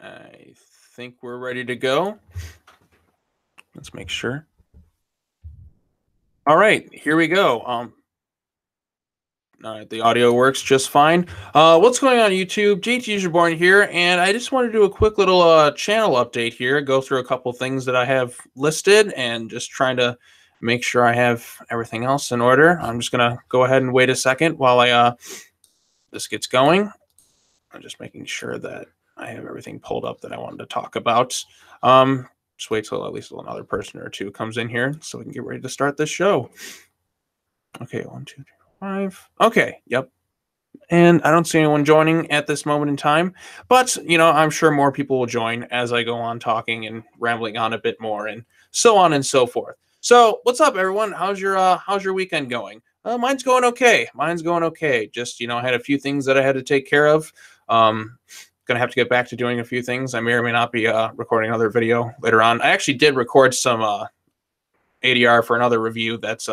I think we're ready to go. Let's make sure. All right, here we go. All right, the audio works just fine. What's going on, YouTube? JT Born here, and I just want to do a quick little channel update here. Go through a couple things that I have listed, and just trying to make sure I have everything else in order. I'm just gonna go ahead and wait a second while I this gets going. I'm just making sure that I have everything pulled up that I wanted to talk about. Just wait till at least another person or two comes in here so we can get ready to start this show. Okay, 1, 2, 3, 5. Okay, yep. And I don't see anyone joining at this moment in time, but I'm sure more people will join as I go on talking and rambling on a bit more, and so on and so forth. So, what's up, everyone? How's your weekend going? Mine's going okay. Mine's going okay. Just I had a few things that I had to take care of. Gonna have to get back to doing a few things. I may or may not be recording another video later on. I actually did record some ADR for another review that's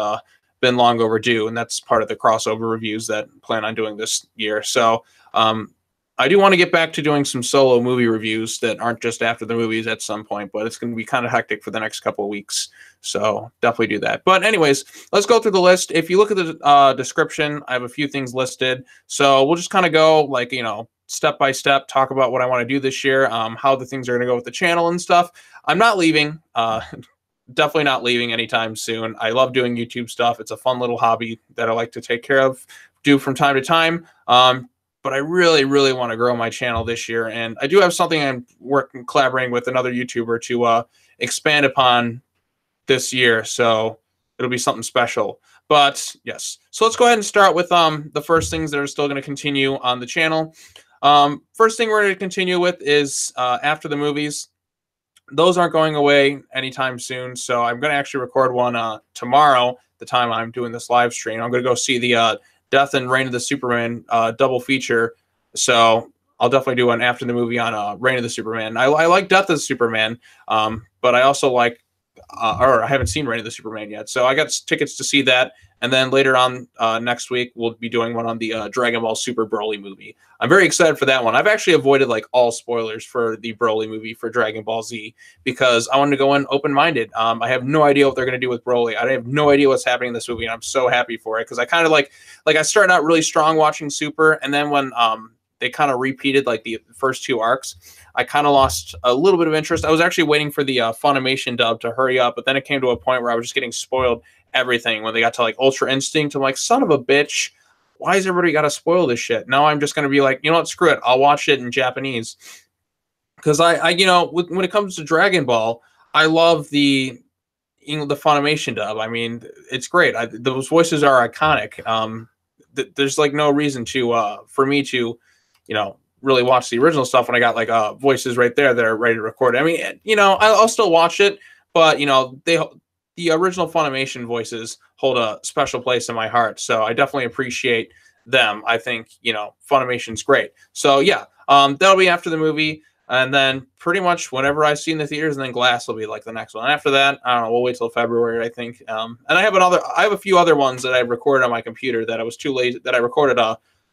been long overdue, and that's part of the crossover reviews that I plan on doing this year. So I do want to get back to doing some solo movie reviews that aren't just after the movies at some point, but it's going to be kind of hectic for the next couple of weeks. So definitely do that. But anyways, let's go through the list. If you look at the description, I have a few things listed. So we'll just kind of go like, step by step, talk about what I want to do this year, how the things are going to go with the channel and stuff. I'm not leaving. Definitely not leaving anytime soon. I love doing YouTube stuff. It's a fun little hobby that I like to take care of, do from time to time. But I really, really want to grow my channel this year. And I do have something I'm collaborating with another YouTuber to expand upon this year. So it'll be something special. But yes, so let's go ahead and start with the first things that are still going to continue on the channel. First thing we're going to continue with is after the movies. Those aren't going away anytime soon, so I'm going to actually record one tomorrow, the time I'm doing this live stream. I'm going to go see the Death and Reign of the Superman double feature, so I'll definitely do one after the movie on Reign of the Superman. I like Death of the Superman, but I also like, or I haven't seen Reign of the Superman yet, so I got tickets to see that. And then later on next week, we'll be doing one on the Dragon Ball Super Broly movie. I'm very excited for that one. I've actually avoided like all spoilers for the Broly movie for Dragon Ball Z because I wanted to go in open-minded. I have no idea what they're going to do with Broly. I have no idea what's happening in this movie, and I'm so happy for it because I kind of like I started out really strong watching Super, and then when they kind of repeated like the first two arcs, I kind of lost a little bit of interest. I was actually waiting for the Funimation dub to hurry up, but then it came to a point where I was just getting spoiled everything when they got to like Ultra Instinct. I'm like, son of a bitch, why has everybody got to spoil this shit? Now I'm just going to be like, you know what, screw it, I'll watch it in Japanese. Because I when it comes to Dragon Ball, I love the Funimation dub. I mean, it's great. Those voices are iconic. There's like no reason to for me to really watch the original stuff when I got like voices right there that are ready to record. I mean, I'll still watch it, but the original Funimation voices hold a special place in my heart, so I definitely appreciate them. I think Funimation's great. So yeah, that'll be after the movie, and then pretty much whenever I see in the theaters, and then Glass will be like the next one. After that, I don't know. We'll wait till February, I think. And I have a few other ones that I recorded on my computer that I was too lazy that I recorded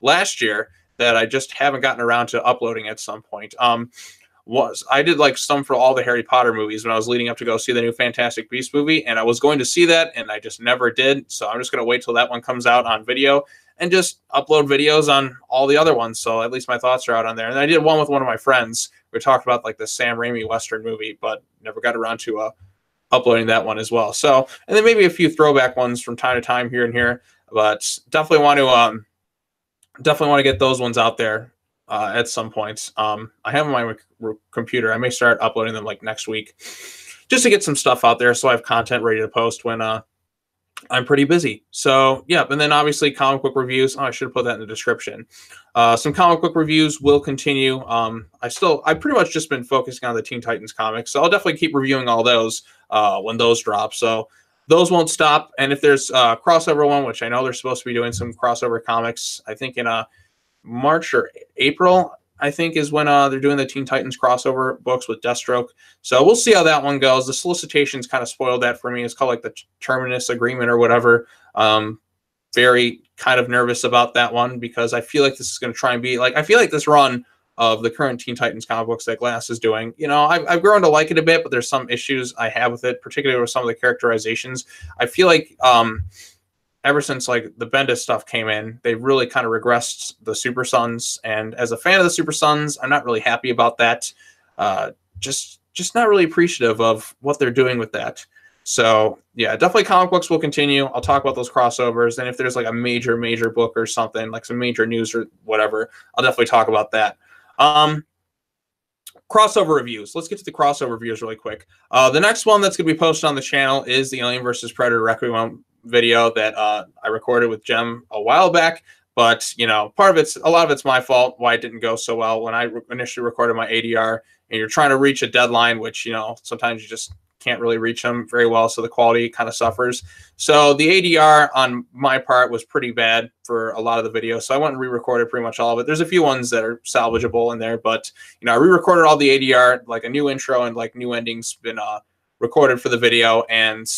last year that I just haven't gotten around to uploading at some point. I did like some for all the Harry Potter movies when I was leading up to go see the new Fantastic Beasts movie, and I was going to see that, and I just never did. So I'm just going to wait till that one comes out on video and just upload videos on all the other ones. So at least my thoughts are out on there. And I did one with one of my friends. We talked about like the Sam Raimi Western movie, but never got around to uploading that one as well. So, and then maybe a few throwback ones from time to time here and here, but definitely want to get those ones out there at some point. I have them on my computer. I may start uploading them like next week just to get some stuff out there so I have content ready to post when I'm pretty busy. So yeah, and then obviously comic book reviews. Oh, I should have put that in the description. Some comic book reviews will continue. I've pretty much just been focusing on the Teen Titans comics, so I'll definitely keep reviewing all those when those drop. So those won't stop. And if there's a crossover one, which I know they're supposed to be doing some crossover comics, I think in March or April, I think is when they're doing the Teen Titans crossover books with Deathstroke. So we'll see how that one goes. The solicitations kind of spoiled that for me. It's called like the Terminus Agreement or whatever. Very kind of nervous about that one because I feel like this is going to try and be like, I feel like this run of the current Teen Titans comic books that Glass is doing. You know, I've grown to like it a bit, but there's some issues I have with it, particularly with some of the characterizations. I feel like ever since like the Bendis stuff came in, they've really kind of regressed the Super Sons. And as a fan of the Super Sons, I'm not really happy about that. Just not really appreciative of what they're doing with that. So yeah, definitely comic books will continue. I'll talk about those crossovers. And if there's like a major book or something, like some major news or whatever, I'll definitely talk about that. Crossover reviews. Let's get to the crossover reviews really quick. The next one that's going to be posted on the channel is the Alien vs. Predator Requiem video that I recorded with Jem a while back. But, you know, a lot of it's my fault why it didn't go so well when I initially recorded my ADR, and you're trying to reach a deadline, which, you know, sometimes you just can't really reach them very well. So the quality kind of suffers. So the ADR on my part was pretty bad for a lot of the videos. So I went and re-recorded pretty much all of it. There's a few ones that are salvageable in there, but, you know, I re-recorded all the ADR, like a new intro and like new endings been recorded for the video. And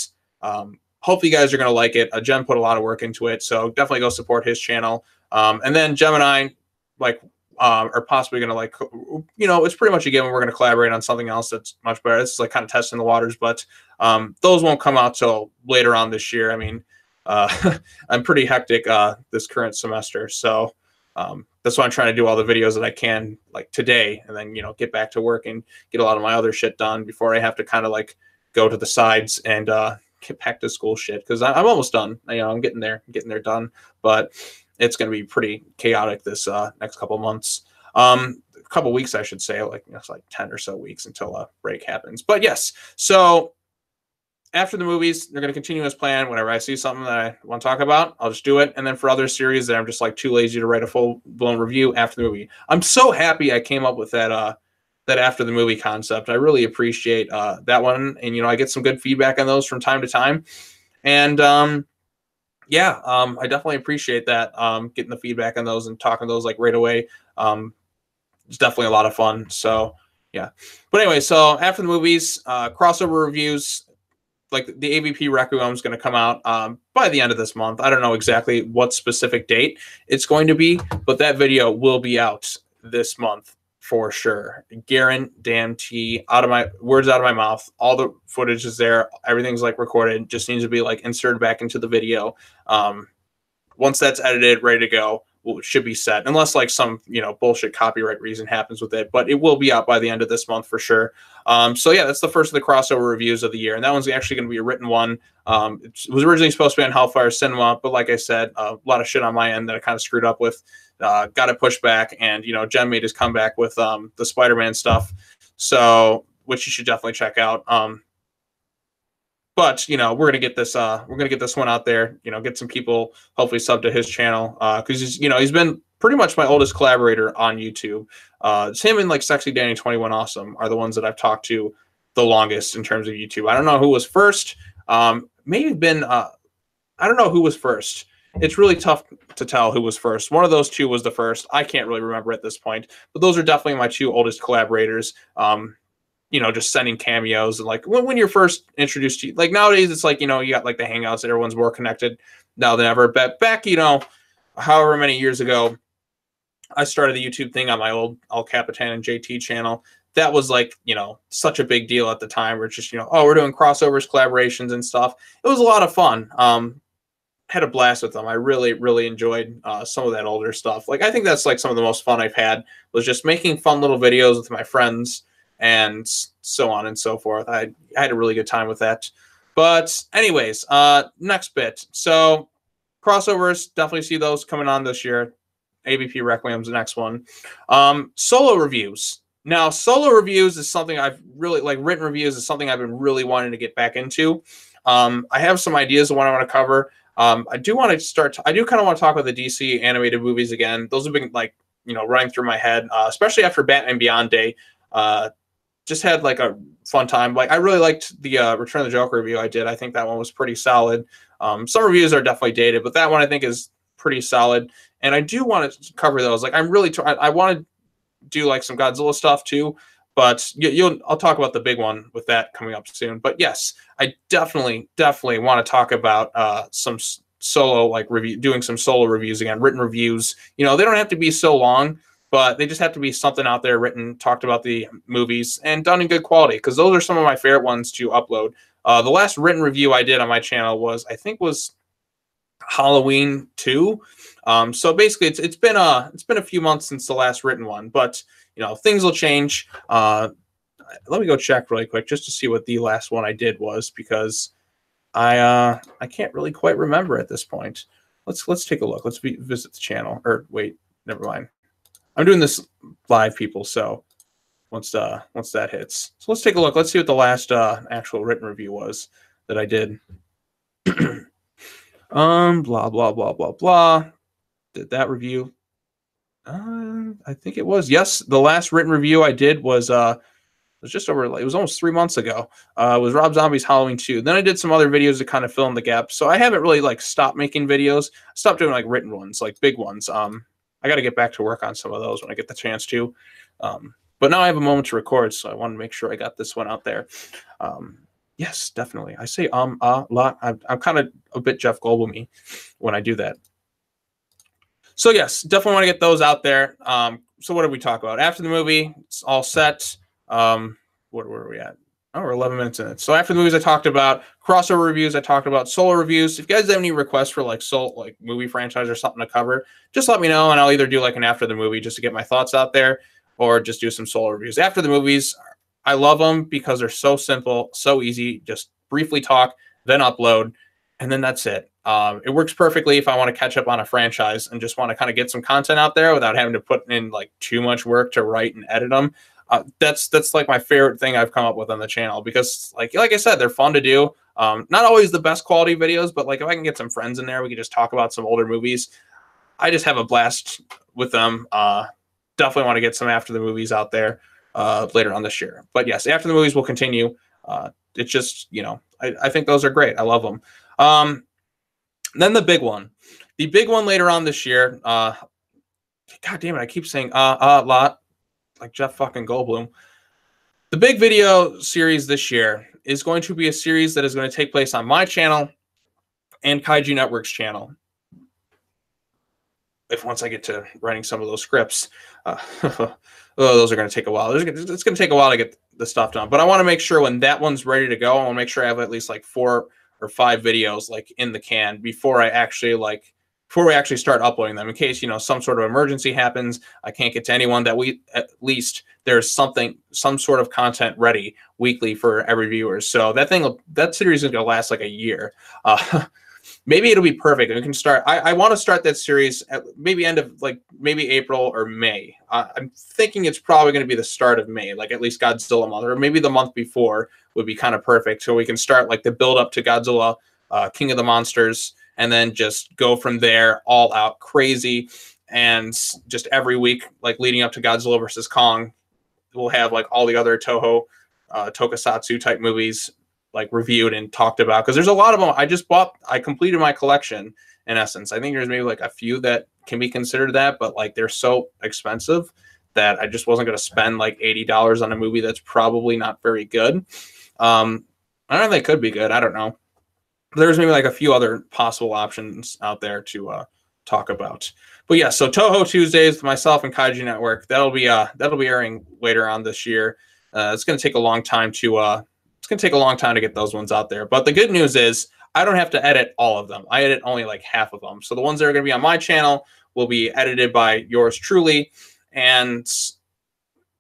hopefully you guys are going to like it. Jem put a lot of work into it. So definitely go support his channel. And then Jem and I, like, are possibly going to, like, you know, it's pretty much a given we're going to collaborate on something else that's much better. This is like kind of testing the waters, but those won't come out till later on this year. I mean, I'm pretty hectic this current semester, so that's why I'm trying to do all the videos that I can, like, today, and then, you know, get back to work and get a lot of my other shit done before I have to kind of like go to the sides and get back to school shit, because I'm almost done. You know, I'm getting there done, but it's going to be pretty chaotic this next couple months. A couple weeks, I should say, like, you know, it's like 10 or so weeks until a break happens. But yes, so after the movies, they're going to continue as planned. Whenever I see something that I want to talk about, I'll just do it. And then for other series that I'm just like too lazy to write a full-blown review after the movie. I'm so happy I came up with that that after the movie concept. I really appreciate that one. And, you know, I get some good feedback on those from time to time. And yeah, I definitely appreciate that, getting the feedback on those and talking those like right away. It's definitely a lot of fun. So yeah. But anyway, so after the movies, crossover reviews, like the AVP Requiem is going to come out by the end of this month. I don't know exactly what specific date it's going to be, but that video will be out this month for sure. Guarantee, out of my mouth. All the footage is there. Everything's like recorded. Just needs to be like inserted back into the video. Once that's edited, ready to go, well, it should be set, unless like some, you know, bullshit copyright reason happens with it. But it will be out by the end of this month for sure. So yeah, that's the first of the crossover reviews of the year, and that one's actually going to be a written one. It was originally supposed to be on Hellfire Cinema, but like I said, a lot of shit on my end that I kind of screwed up with. Got it pushed back, and, you know, Jem made his comeback with the Spider-Man stuff, so, which you should definitely check out. But, you know, we're gonna get this one out there. You know, get some people hopefully sub to his channel, because he's, you know, he's been pretty much my oldest collaborator on YouTube. It's him and like Sexy Danny 21 Awesome are the ones that I've talked to the longest in terms of YouTube. I don't know who was first. Maybe been I don't know who was first. It's really tough to tell who was first. One of those two was the first. I can't really remember at this point, but those are definitely my two oldest collaborators. You know, just sending cameos, and like when you're first introduced to, like, nowadays it's like, you know, you got like the Hangouts and everyone's more connected now than ever. But back, you know, however many years ago, I started the YouTube thing on my old El Capitan and JT channel. That was like, you know, such a big deal at the time. We're just, you know, oh, we're doing crossovers, collaborations and stuff. It was a lot of fun. Had a blast with them. I really enjoyed some of that older stuff. Like, I think that's like some of the most fun I've had, was just making fun little videos with my friends and so on and so forth. I had a really good time with that. But anyways, next bit. So crossovers, definitely see those coming on this year. AVP Requiem's the next one. Solo reviews. Now, solo reviews is something I've really, like, written reviews is something I've been really wanting to get back into. I have some ideas of what I want to cover. I do want to start. I do kind of want to talk about the DC animated movies again. Those have been, like, you know, running through my head, especially after Batman Beyond Day. Just had like a fun time. Like, I really liked the Return of the Joker review I did. I think that one was pretty solid. Some reviews are definitely dated, but that one I think is pretty solid. And I do want to cover those. Like, I'm really I want to do like some Godzilla stuff too, but I'll talk about the big one with that coming up soon. But yes, I definitely want to talk about some solo, like, doing some solo reviews again, written reviews. You know, they don't have to be so long, but they just have to be something out there written, talked about the movies, and done in good quality, because those are some of my favorite ones to upload. The last written review I did on my channel was, I think, was Halloween 2. So basically, it's been a few months since the last written one, but things will change. Let me go check really quick just to see what the last one I did was, because I can't really quite remember at this point. Let's take a look. Let's visit the channel. Or wait, never mind. I'm doing this live, people. So once that hits, so let's take a look. Let's see what the last actual written review was that I did. Blah blah blah blah blah. Did that review? I think it was, yes. The last written review I did was just over, it was almost 3 months ago. It was Rob Zombie's Halloween 2. Then I did some other videos to kind of fill in the gap. So I haven't really like stopped making videos. I stopped doing like written ones, like big ones. I got to get back to work on some of those when I get the chance to. But now I have a moment to record, so I want to make sure I got this one out there. Yes, definitely. I say a lot. I'm kind of a bit Jeff Goldblum-y when I do that. So yes, definitely want to get those out there. So what did we talk about? After the movie, it's all set. Where were we at? Oh, we're 11 minutes in it. So after the movies, I talked about crossover reviews. I talked about solo reviews. If you guys have any requests for like movie franchise or something to cover, just let me know, and I'll either do like an after the movie just to get my thoughts out there, or just do some solo reviews. After the movies, I love them because they're so simple, so easy. Just briefly talk, then upload, and then that's it. It works perfectly if I want to catch up on a franchise and just want to kind of get some content out there without having to put in like too much work to write and edit them. That's like my favorite thing I've come up with on the channel, because like I said, they're fun to do. Not always the best quality videos, but like if I can get some friends in there, we can just talk about some older movies. I just have a blast with them. Definitely want to get some after the movies out there later on this year. But yes, after the movies will continue. It's just, I think those are great. I love them. Then the big one later on this year. God damn it, I keep saying a lot, like Jeff fucking Goldblum. The big video series this year is going to be a series that is going to take place on my channel and Kaiju Network's channel. If once I get to writing some of those scripts, those are going to take a while. It's going to take a while to get the stuff done. But I want to make sure when that one's ready to go, I want to make sure I have at least like 4 or 5 videos like in the can before we actually start uploading them, in case some sort of emergency happens, I can't get to anyone, that at least there's some sort of content ready weekly for every viewer. So that series is going to last like a year. Maybe it'll be perfect. We can start. I want to start that series at maybe end of maybe April or May. I'm thinking it's probably going to be the start of May, like at least Godzilla month, or maybe the month before would be kind of perfect. So we can start like the build up to Godzilla, King of the Monsters, and then just go from there all out crazy. And just every week, like leading up to Godzilla versus Kong, we'll have like all the other Toho, tokusatsu type movies like reviewed and talked about, because there's a lot of them. I completed my collection in essence. I think there's maybe like a few that can be considered that, but like they're so expensive that I just wasn't going to spend like $80 on a movie that's probably not very good. I don't know if they could be good. I don't know. There's maybe like a few other possible options out there to talk about. But yeah, so Toho Tuesdays, myself and Kaiju Network, that'll be airing later on this year. It's going to take a long time to get those ones out there. But the good news is I don't have to edit all of them. I edit only like half of them. So the ones that are going to be on my channel will be edited by yours truly, and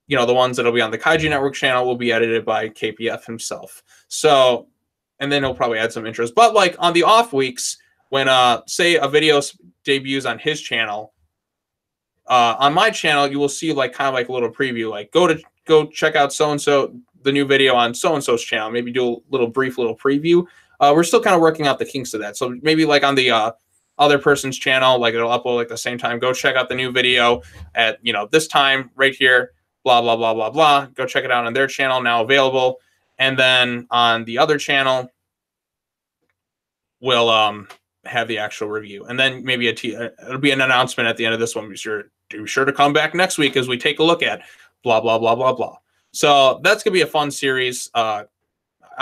the ones that'll be on the Kaiju Network channel will be edited by KPF himself. So, and then he'll probably add some intros. But like on the off weeks, when say a video debuts on his channel, on my channel you will see like kind of like a little preview, like go check out so and so, the new video on so and so's channel. Maybe do a brief preview. We're still kind of working out the kinks of that. So maybe like on the other person's channel, like it'll upload like the same time. Go check out the new video at this time right here. Blah blah blah blah blah. Go check it out on their channel, now available. And then on the other channel, we'll have the actual review, and then maybe it'll be an announcement at the end of this one. Be sure to come back next week as we take a look at blah blah blah blah blah. So that's gonna be a fun series. I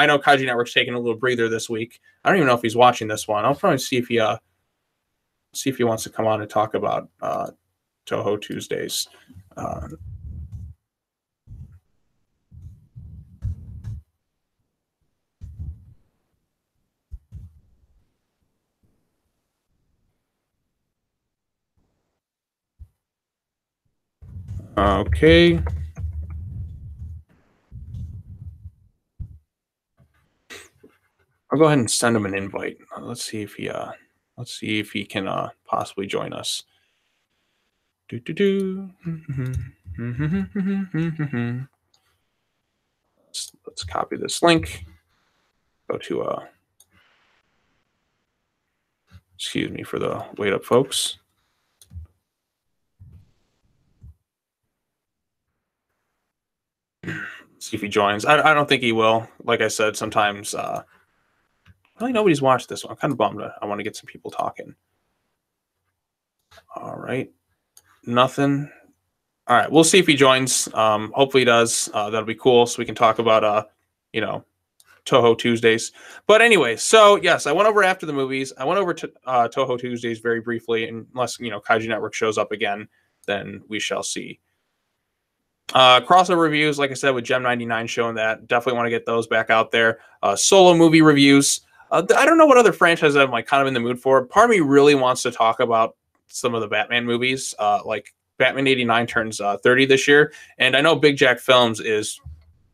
know Kaiju Network's taking a little breather this week. I don't even know if he's watching this one. I'll probably see if he wants to come on and talk about Toho Tuesdays. Uh, okay. I'll go ahead and send him an invite. Let's see if he can possibly join us. Do do do. Let's copy this link. Go to excuse me for the wait up, folks. See if he joins. I don't think he will. Like I said, sometimes really nobody's watched this one. I'm kind of bummed. I want to get some people talking. All right. Nothing. All right. We'll see if he joins. Hopefully he does. That'll be cool. So we can talk about Toho Tuesdays. But anyway, so yes, I went over after the movies. I went over to Toho Tuesdays very briefly, unless Kaiju Network shows up again, then we shall see. Crossover reviews, like I said, with Gem 99 showing that. Definitely want to get those back out there. Solo movie reviews. I don't know what other franchises I'm kind of in the mood for. Part of me really wants to talk about some of the Batman movies. Like Batman 89 turns 30 this year, and I know Big Jack Films is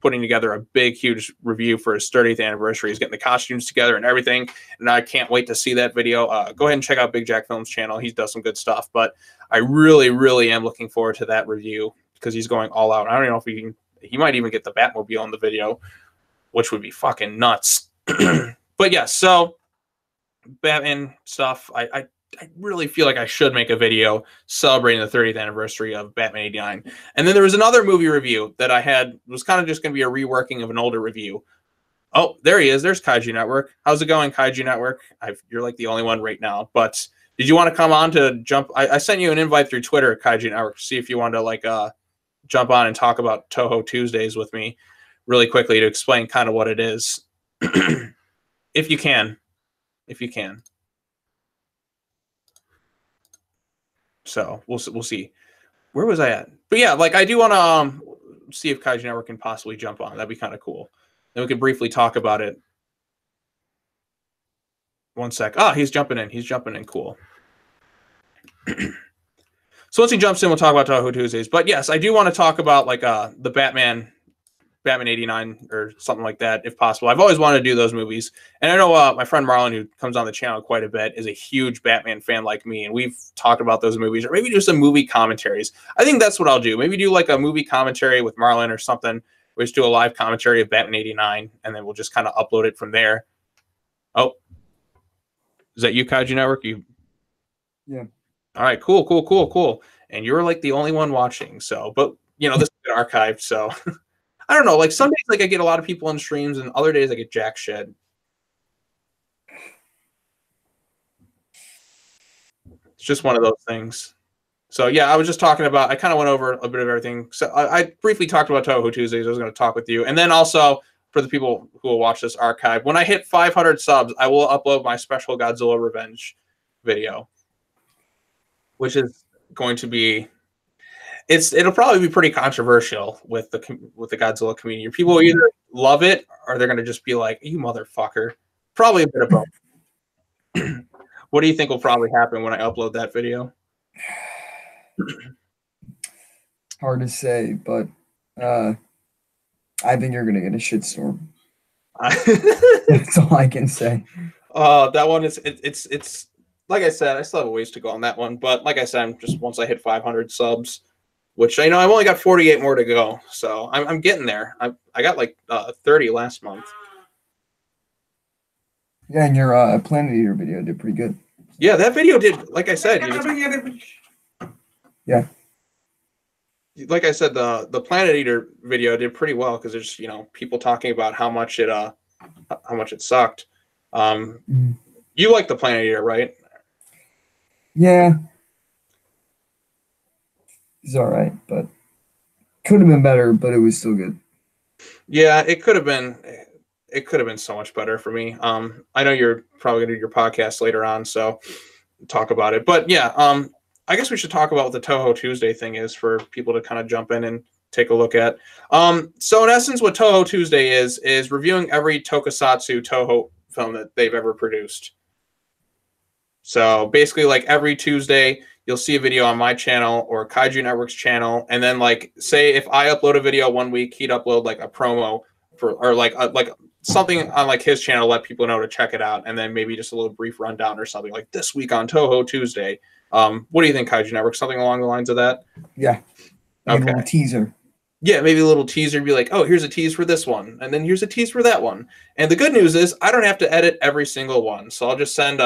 putting together a big, huge review for his 30th anniversary. He's getting the costumes together and everything, and I can't wait to see that video. Go ahead and check out Big Jack Films' channel. He does some good stuff, but I really, really am looking forward to that review because he's going all out. I don't know if he might even get the Batmobile in the video, which would be fucking nuts. But yeah, so Batman stuff. I really feel like I should make a video celebrating the 30th anniversary of Batman 89. And then there was another movie review that I had, was kind of just going to be a reworking of an older review. Oh, there he is. There's Kaiju Network. How's it going, Kaiju Network? You're like the only one right now. But did you want to come on to jump? I sent you an invite through Twitter, Kaiju Network, to see if you wanted to jump on and talk about Toho Tuesdays with me really quickly to explain kind of what it is. If you can. So we'll see. Where was I at? But yeah, I do want to see if Kaiju Network can possibly jump on. That'd be kind of cool. Then we can briefly talk about it. One sec. Ah, he's jumping in. Cool. So once he jumps in, we'll talk about Toho Tuesdays. But yes, I do want to talk about the Batman 89 or something like that, if possible. I've always wanted to do those movies. And I know my friend Marlon, who comes on the channel quite a bit, is a huge Batman fan like me. And we've talked about those movies, or maybe do some movie commentaries. I think that's what I'll do. Maybe do a movie commentary with Marlon or something. We just do a live commentary of Batman 89, and then we'll just kind of upload it from there. Oh, is that you, Kaiju Network? Yeah. All right, cool. And you're the only one watching. So, but this is archived, so I don't know. Some days I get a lot of people on streams, and other days I get jack shit. It's just one of those things. So yeah, I was just talking about. I kind of went over a bit of everything. So I briefly talked about Toho Tuesdays. I was going to talk with you, and then also for the people who will watch this archive, when I hit 500 subs, I will upload my special Godzilla Revenge video, which is going to be. It'll probably be pretty controversial with the Godzilla community. People will either love it or they're going to just be like, "You motherfucker." Probably a bit of both. What do you think will probably happen when I upload that video? Hard to say, but I think you're going to get a shitstorm. That's all I can say. That one is it's like I said, I still have a ways to go on that one. But like I said, I'm just once I hit 500 subs, which I know I've only got 48 more to go, so I'm getting there. I got 30 last month. Yeah, and your Planet Eater video did pretty good. Yeah, that video did. Like I said, yeah. Like I said, the Planet Eater video did pretty well because there's people talking about how much it sucked. You like the Planet Eater, right? Yeah. It's all right, but could have been better, but it was still good. Yeah, it could have been. It could have been so much better for me. I know you're probably gonna do your podcast later on, so talk about it. But yeah, I guess we should talk about what the Toho Tuesday thing is for people to kind of jump in and take a look at. So in essence, what Toho Tuesday is reviewing every tokusatsu Toho film that they've ever produced. So basically, like every Tuesday, you'll see a video on my channel or Kaiju Network's channel, and then like say if I upload a video one week, he'd upload like a promo for or like something on like his channel, let people know to check it out, and then maybe just a little brief rundown or something like this week on Toho Tuesday. What do you think, Kaiju Network? Something along the lines of that? Yeah. Okay. A little teaser. Yeah, maybe a little teaser. Be like, oh, here's a tease for this one, and then here's a tease for that one. And the good news is I don't have to edit every single one, so I'll just send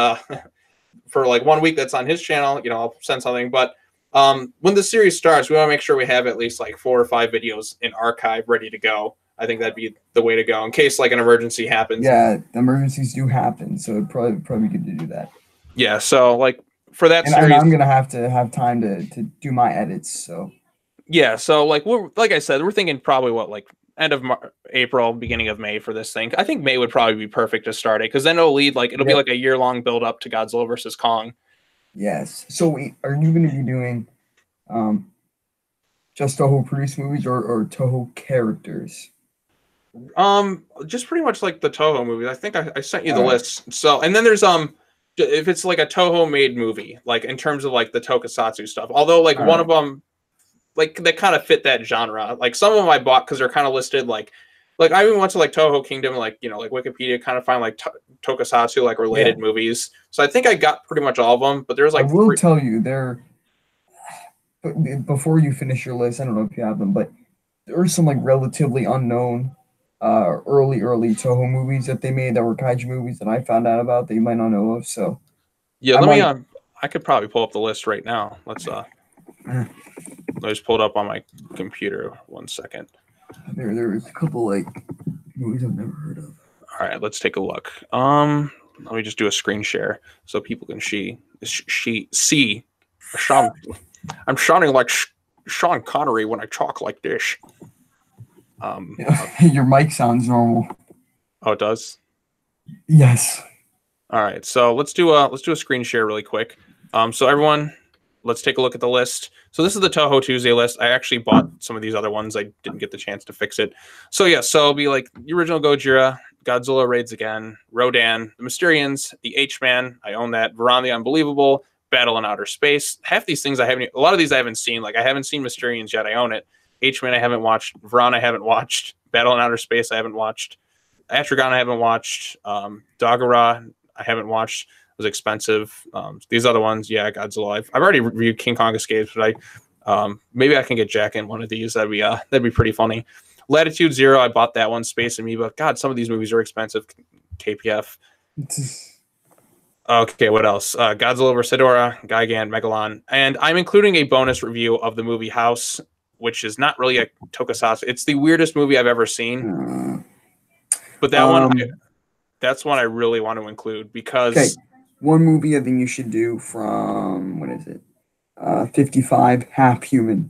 for like 1 week that's on his channel. You know, I'll send something. But when the series starts, we want to make sure we have at least like 4 or 5 videos in archive ready to go. I think that'd be the way to go in case like an emergency happens. Yeah, emergencies do happen, so it'd probably good to do that. Yeah, so like for that and series, I'm gonna have to have time to do my edits. So yeah, so like like I said, we're thinking probably what like end of April, beginning of May for this thing. I think May would probably be perfect to start it because then it'll lead like it'll be like a year-long build up to Godzilla versus Kong. Yes. So are you going to be doing just Toho produced movies or Toho characters? Just pretty much like the Toho movies. I think I sent you the list. So and then there's if it's like a Toho made movie, like in terms of like the tokusatsu stuff. Although like one of them, like they kind of fit that genre. Like some of them I bought because they're kind of listed like I even went to like Toho Kingdom, like you know, like Wikipedia, kind of find like tokusatsu like related movies. So I think I got pretty much all of them. But there's like I will tell you before you finish your list. I don't know if you have them, but there are some like relatively unknown early Toho movies that they made that were kaiju movies that I found out about that you might not know of. So yeah, I could probably pull up the list right now. Let's I just pulled up on my computer. 1 second. There's a couple like movies I've never heard of. All right, let's take a look. Let me just do a screen share so people can see. Sean, I'm sounding like Sean Connery when I talk like this. Your mic sounds normal. Oh, it does? Yes. All right, so let's do a screen share really quick. So everyone, let's take a look at the list. So this is the Toho Tuesday list. I actually bought some of these other ones. I didn't get the chance to fix it. So yeah, so it'll be like the original Gojira, Godzilla Raids Again, Rodan, the Mysterians, the H-Man. I own that. Varan the Unbelievable, Battle in Outer Space. Half these things a lot of these I haven't seen. Like I haven't seen Mysterians yet. I own it. H-Man I haven't watched. Varan I haven't watched. Battle in Outer Space I haven't watched. Atragon I haven't watched. Dagara I haven't watched. It was expensive. These other ones, yeah, Godzilla. I've already reviewed King Kong Escapes, but maybe I can get Jack in one of these. That'd be pretty funny. Latitude Zero, I bought that one. Space Amoeba. God, some of these movies are expensive. KPF. Okay, what else? Godzilla vs. Hedorah, Gigan, Megalon, and I'm including a bonus review of the movie House, which is not really a tokusatsu. It's the weirdest movie I've ever seen. But that that's one I really want to include because one movie I think you should do from what is it? 55, Half Human.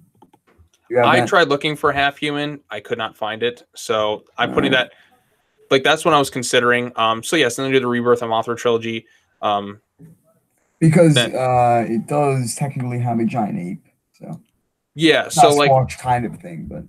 I tried looking for Half Human. I could not find it. So I'm putting that like that's what I was considering. So yes, then do the Rebirth of Mothra trilogy. Because it does technically have a giant ape. So yeah, so like kind of thing, but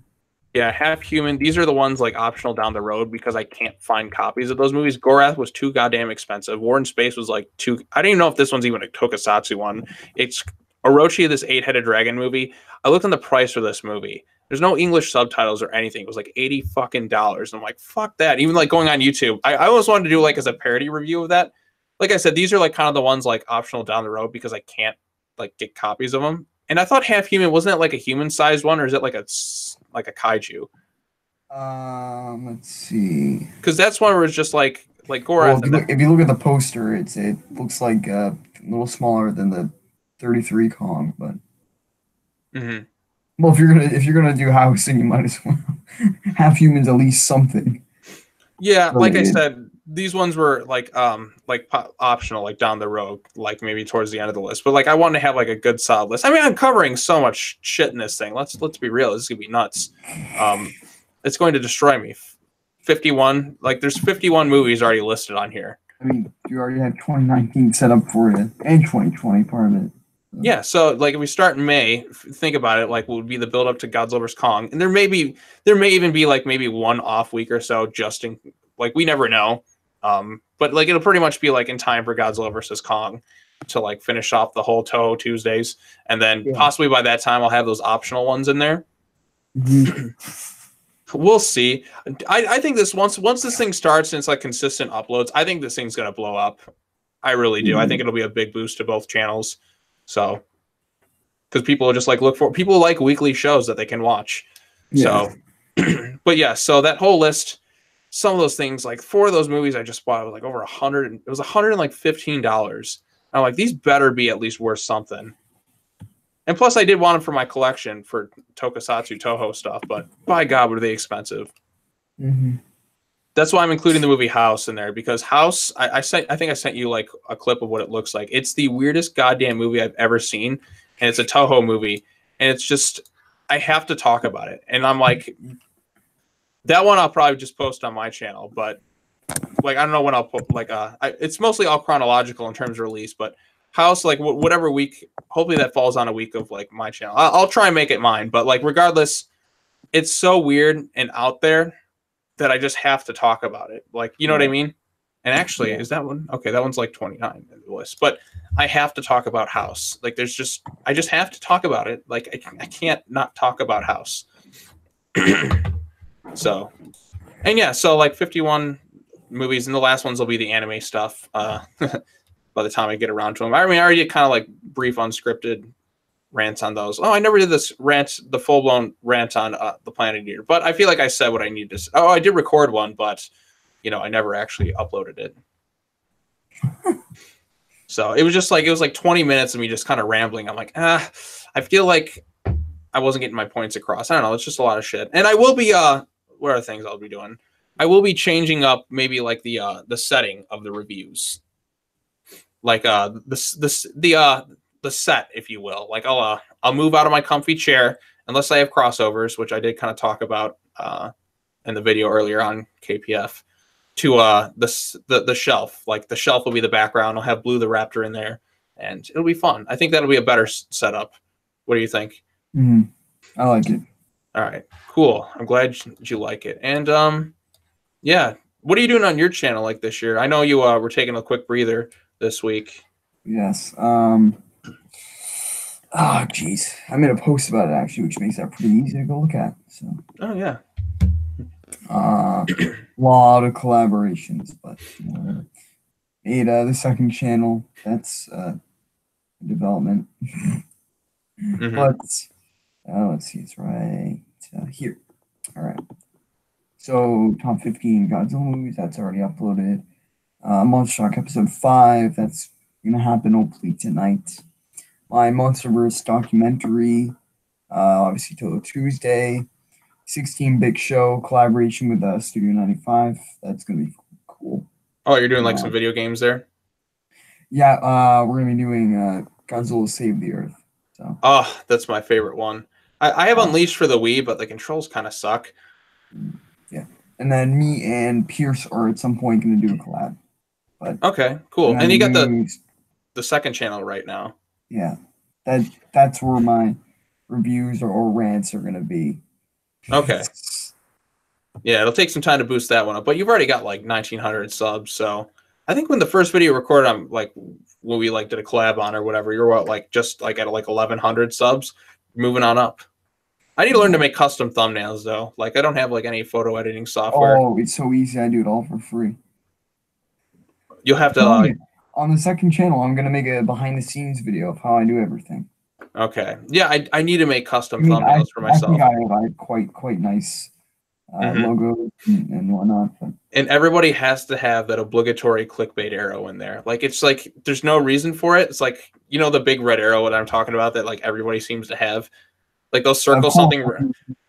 yeah, Half Human. These are the ones like optional down the road because I can't find copies of those movies. Gorath was too goddamn expensive. War in Space was like too. I don't even know if this one's even a tokusatsu one. It's Orochi, this 8-headed dragon movie. I looked on the price for this movie. There's no English subtitles or anything. It was like $80 fucking. I'm like, fuck that. Even like going on YouTube, I always wanted to do like as a parody review of that. Like I said, these are like kind of the ones like optional down the road because I can't like get copies of them. And I thought Half Human wasn't it like a human-sized one, or is it like a kaiju? Let's see. Because that's one where it's just like Gorath. Well, if you look at the poster, it looks like a little smaller than the 33 Kong, but well, if you're gonna do House, then you might as well Half Human's at least something. Yeah, like I said, these ones were like optional, like down the road, like maybe towards the end of the list. But like I wanted to have like a good solid list. I mean, I'm covering so much shit in this thing. Let's be real. This is gonna be nuts. It's going to destroy me. 51, like there's 51 movies already listed on here. I mean, you already had 2019 set up for you, and 2020 part of it. Yeah, so like if we start in May, think about it, like what would be the build up to Godzilla vs Kong, and there may even be like maybe one off week or so, just in like we never know, but like it'll pretty much be like in time for Godzilla versus Kong to like finish off the whole Toho Tuesdays, and then Yeah. possibly by that time I'll have those optional ones in there. Mm-hmm. We'll see. I think this once this thing starts and it's like consistent uploads, I think this thing's gonna blow up. I really do. I think it'll be a big boost to both channels. So, because people just like people like weekly shows that they can watch. Yeah. So, but yeah, so that whole list, some of those things, like 4 of those movies I just bought, was like over $100. It was $115. I'm like, these better be at least worth something. And plus, I did want them for my collection for Tokusatsu Toho stuff, but by God, were they expensive. Mm-hmm. That's why I'm including the movie House in there, because House, I think I sent you like a clip of what it looks like. It's the weirdest goddamn movie I've ever seen, and it's a Toho movie, and it's just, I have to talk about it. And I'm like, that one I'll probably just post on my channel, but like I don't know when I'll put like it's mostly all chronological in terms of release, but House, like whatever week, hopefully that falls on a week of like my channel. I'll try and make it mine, but like regardless, it's so weird and out there that I just have to talk about it. Like, you know what I mean? And actually, is that one? Okay, that one's like 29 in the list. But I have to talk about House. Like, I just have to talk about it. Like, I can't not talk about House. So, and yeah, so like 51 movies, and the last ones will be the anime stuff by the time I get around to them. I mean, I already did kind of like brief unscripted rants on those. Oh, I never did this rant, the full-blown rant on the Planet Eater, but I feel like I said what I needed to say. Oh, I did record one, but you know, I never actually uploaded it. So it was like 20 minutes of me just kind of rambling. I'm like, I feel like I wasn't getting my points across. I don't know, it's just a lot of shit. And I will be what are things I'll be doing? I will be changing up maybe like the setting of the reviews. Like the set, if you will. Like I'll move out of my comfy chair unless I have crossovers, which I did kind of talk about in the video earlier on KPF, to the shelf. Like the shelf will be the background. I'll have Blue the Raptor in there, and it'll be fun. I think that'll be a better setup. What do you think? Mm-hmm. I like it. All right, cool. I'm glad you like it. And yeah, what are you doing on your channel like this year? I know you were taking a quick breather this week. Yes. Oh, geez. I made a post about it, actually, which makes that pretty easy to go look at. So. Oh, yeah. Lot of collaborations, but made the second channel. That's development. Mm-hmm. But let's see, it's right here. All right. So top 15 Godzilla movies, that's already uploaded. Monster Shock episode 5, that's gonna happen hopefully tonight. My MonsterVerse documentary, obviously Toho Tuesday. 16 Big Show collaboration with Studio 95. That's gonna be cool. Oh, you're doing like some video games there? Yeah, we're gonna be doing Godzilla Save the Earth. So. Oh, that's my favorite one. I have Unleashed for the Wii, but the controls kind of suck. Yeah, and then me and Pierce are at some point gonna do a collab. But okay, cool. And you got the second channel right now. Yeah, that's where my reviews or rants are gonna be. Okay. Yeah, it'll take some time to boost that one up, but you've already got like 1,900 subs, so I think when the first video recorded on like when we like did a collab on or whatever, you're what, like just like at like 1,100 subs, moving on up. I need to learn to make custom thumbnails though. Like I don't have like any photo editing software. Oh, it's so easy. I do it all for free. You'll have to on the second channel, I'm gonna make a behind the scenes video of how I do everything. Okay. Yeah, I need to make custom thumbnails for myself. I think I have quite nice logos and whatnot. But. And everybody has to have that obligatory clickbait arrow in there. Like it's like there's no reason for it. It's like, you know, the big red arrow that I'm talking about that like everybody seems to have. Like they'll circle something.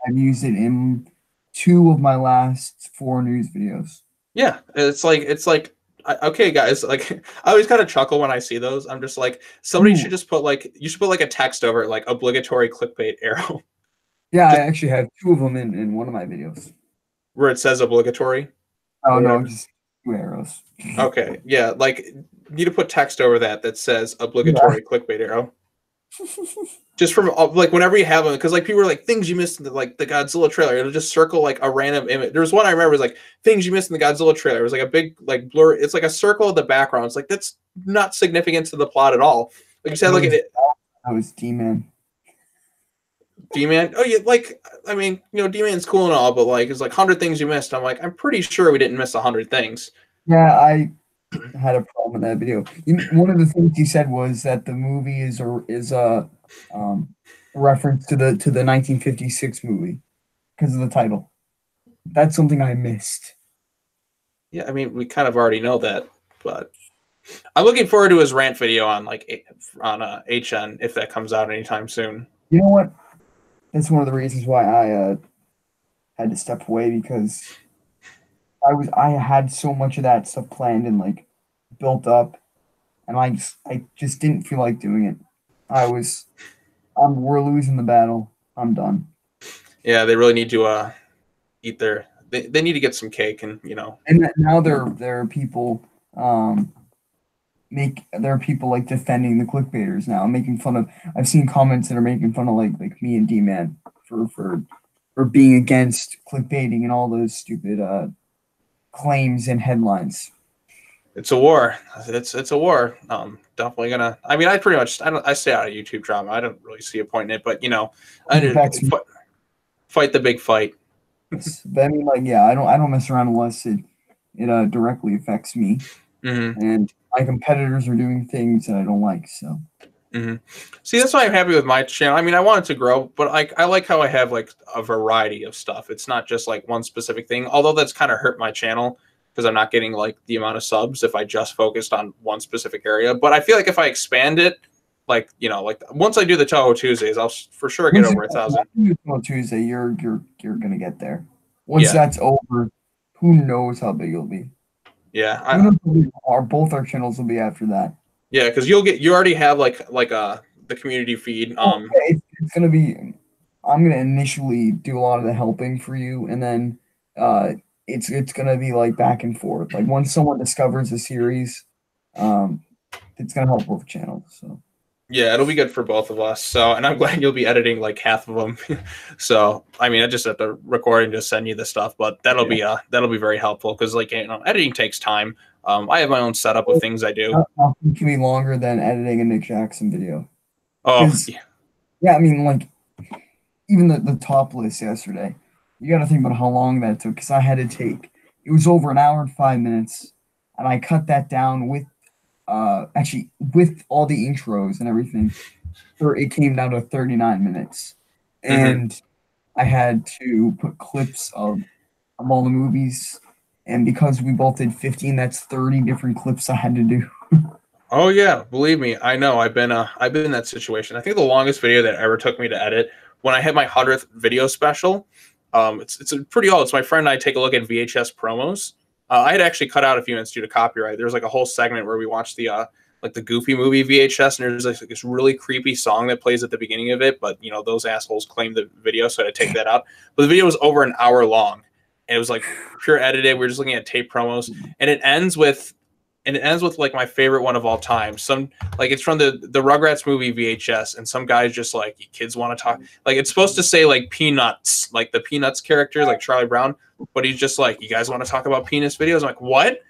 I've used it in 2 of my last 4 news videos. Yeah, it's like okay, guys. Like I always kind of chuckle when I see those. I'm just like, somebody should just put like a text over it, like obligatory clickbait arrow. Yeah, I actually have 2 of them in one of my videos where it says obligatory. Oh no, just 2 arrows. Okay, yeah, like you need to put text over that says obligatory clickbait arrow. Just from like whenever you have them, because like people are like things you missed in the Godzilla trailer. It'll just circle like a random image. There was one I remember was like things you missed in the Godzilla trailer. It was like a big like blur. It's like a circle in the background. It's like that's not significant to the plot at all. Like you said, like I was D-Man. D-Man. Oh yeah, like I mean, D-Man's cool and all, but like it's like 100 things you missed. I'm like, I'm pretty sure we didn't miss 100 things. Yeah, I had a problem with that video. One of the things you said was that the movie is a reference to the 1956 movie because of the title. That's something I missed. Yeah, I mean, we kind of already know that, but I'm looking forward to his rant video on HN if that comes out anytime soon. You know what? That's one of the reasons why I had to step away because I had so much of that stuff planned and like built up, and I just didn't feel like doing it. We're losing the battle. I'm done. Yeah, they really need to eat their. They need to get some cake and And now there are people like defending the clickbaiters now, making fun of. I've seen comments that are making fun of like me and D-Man for being against clickbaiting and all those stupid claims and headlines. It's a war. It's a war. Definitely gonna. I mean, I stay out of YouTube drama. I don't really see a point in it, but fight the big fight. But I mean, like, yeah, I don't mess around unless it directly affects me, and my competitors are doing things that I don't like. So, see, that's why I'm happy with my channel. I mean, I want it to grow, but I like how I have like a variety of stuff. It's not just like one specific thing. Although that's kind of hurt my channel because I'm not getting like the amount of subs if I just focused on one specific area. But I feel like if I expand it, like once I do the Toho Tuesdays, I'll for sure get over 1,000. Toho Tuesday, you're gonna get there. Once that's over, who knows how big it'll be? Yeah, both our channels will be after that. Yeah, because you already have like the community feed. It's gonna be. I'm gonna initially do a lot of the helping for you, and then it's gonna be like back and forth. Like once someone discovers a series, it's gonna help both channels. So yeah, it'll be good for both of us. So, and I'm glad you'll be editing like half of them. So, I mean, I just have to record and just send you the stuff, but that'll be very helpful because like editing takes time. I have my own setup of things I do. Nothing can be longer than editing a Nick Jackson video. Oh, yeah. I mean, like even the top list yesterday. You got to think about how long that took because I had to take. It was over an hour and 5 minutes, and I cut that down with actually with all the intros and everything. It came down to 39 minutes, and I had to put clips of all the movies. And because we both did 15, that's 30 different clips I had to do. Oh yeah, believe me, I know. I've been in that situation. I think the longest video that ever took me to edit when I had my 100th video special. It's pretty old. It's my friend and I take a look at VHS promos. I had actually cut out a few minutes due to copyright. There was like a whole segment where we watched the Goofy movie VHS, and there's like this really creepy song that plays at the beginning of it. But those assholes claimed the video, so I had to take that out. But the video was over an hour long. And it was like pure edited. We were just looking at tape promos, and it ends with like my favorite one of all time. It's from the Rugrats movie VHS, and some guy's just like, "You kids want to talk?" Like it's supposed to say like Peanuts, like the Peanuts character, like Charlie Brown, but he's just like, "You guys want to talk about penis videos?" I'm like, "What?"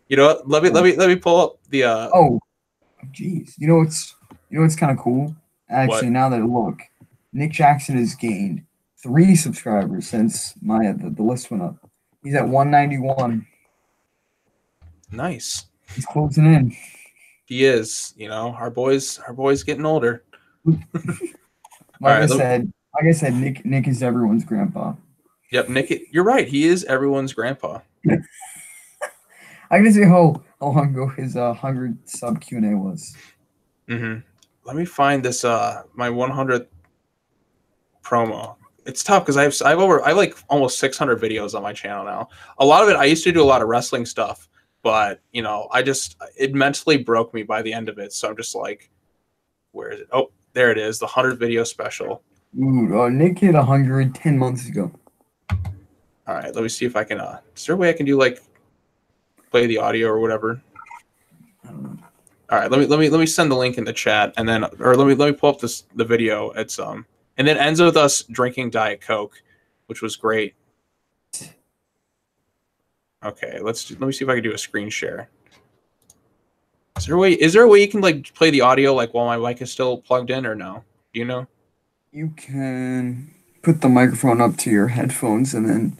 Let me pull up the. Oh, geez. It's kind of cool. Actually, what? Now that I look, Nick Jackson has gained 3 subscribers since the list went up. He's at 191. Nice. He's closing in. He is. Our boy's getting older. Like I said, Nick is everyone's grandpa. Yep, Nick. You're right. He is everyone's grandpa. I gotta say how long ago his 100 sub Q&A was. Let me find this my 100th promo. It's tough because I have like almost 600 videos on my channel now. A lot of it I used to do a lot of wrestling stuff, but it mentally broke me by the end of it. So I'm just like, where is it? Oh, there it is, the 100 video special. Ooh, Nick hit 100 10 months ago. All right, let me see if I can. Is there a way I can do like play the audio or whatever? I don't know. All right, let me send the link in the chat, and then or let me pull up the video. It's and then it ends with us drinking Diet Coke, which was great. Okay, let me see if I can do a screen share. Is there a way you can like play the audio like while my mic is still plugged in or no? Do you know? You can put the microphone up to your headphones and then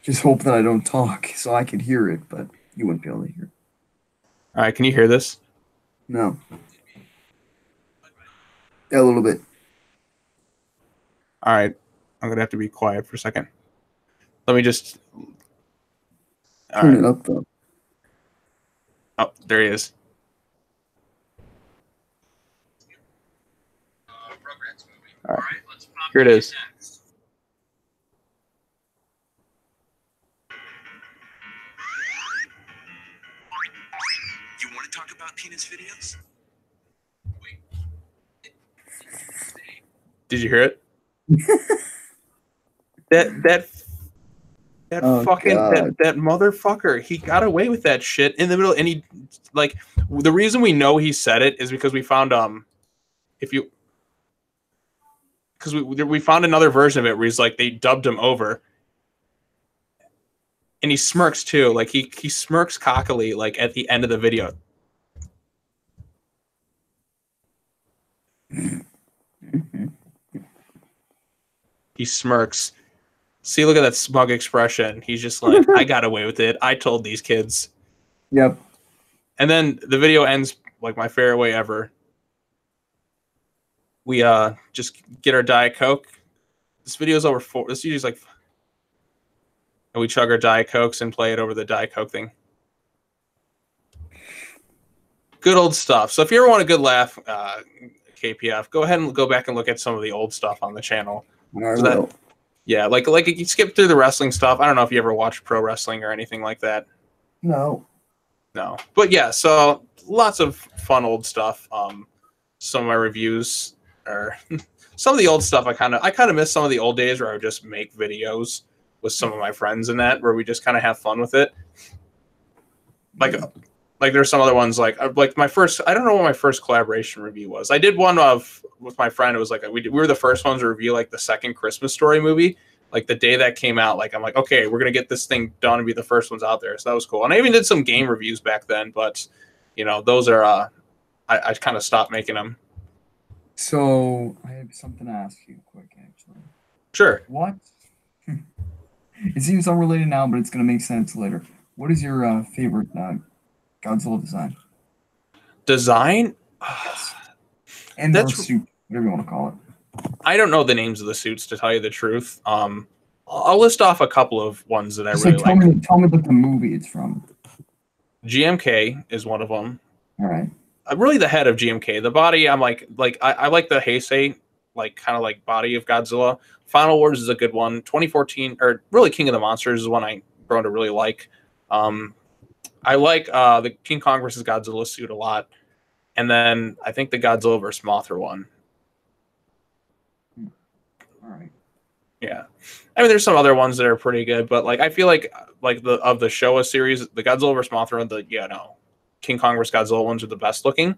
just hope that I don't talk so I could hear it, but you wouldn't be able to hear it. All right, can you hear this? No. Yeah, a little bit. All right, I'm gonna have to be quiet for a second. Let me just Turn it up though. Oh, there he is. All right, here it is. You want to talk about penis videos? Did you hear it? that motherfucker, he got away with that shit in the middle, and he like the reason we know he said it is because we found we found another version of it where he's like they dubbed him over, and he smirks too, like he smirks cockily like at the end of the video. He smirks. See, look at that smug expression. He's just like, I got away with it. I told these kids. Yep. And then the video ends like my favorite way ever. We just get our Diet Coke. This video's over this video's like, and we chug our Diet Cokes and play it over the Diet Coke thing. Good old stuff. So if you ever want a good laugh, KPF, go ahead and go back and look at some of the old stuff on the channel. Yeah, like you skip through the wrestling stuff. I don't know if you ever watched pro wrestling or anything like that. No. But yeah, so lots of fun old stuff. Some of my reviews are some of the old stuff. I kind of miss some of the old days where I would just make videos with some of my friends and that, where we just kind of have fun with it. Like there's some other ones like my first. I don't know what my first collaboration review was. I did one with my friend. It was like we were the first ones to review like the second Christmas Story movie. Like the day that came out, like I'm like, okay, we're gonna get this thing done and be the first ones out there. So that was cool. And I even did some game reviews back then, but you know those are I kind of stopped making them. So I have something to ask you quick, actually. Sure. What? It seems unrelated now, but it's gonna make sense later. What is your favorite Godzilla design? Design? Yes. And that's suit, whatever you want to call it. I don't know the names of the suits, to tell you the truth. I'll list off a couple of ones that I really like. Tell me what the movie it's from. GMK is one of them. All right. I'm really the head of GMK. The body, I'm like I like the Heisei, like kind of like body of Godzilla. Final Wars is a good one. 2014, or really King of the Monsters is one I grown to really like. I like the King Kong versus Godzilla suit a lot. And then I think the Godzilla versus Mothra one. All right. Yeah. I mean, there's some other ones that are pretty good, but like I feel like the Showa series, the Godzilla versus Mothra and the King Kong versus Godzilla ones are the best looking.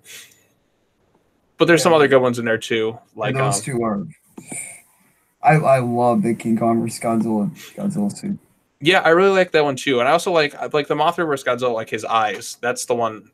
But there's some other good ones in there too. Like those two are. I love the King Kong versus Godzilla suit. Yeah, I really like that one too, and I also like the Mothra versus Godzilla, like his eyes. That's the one,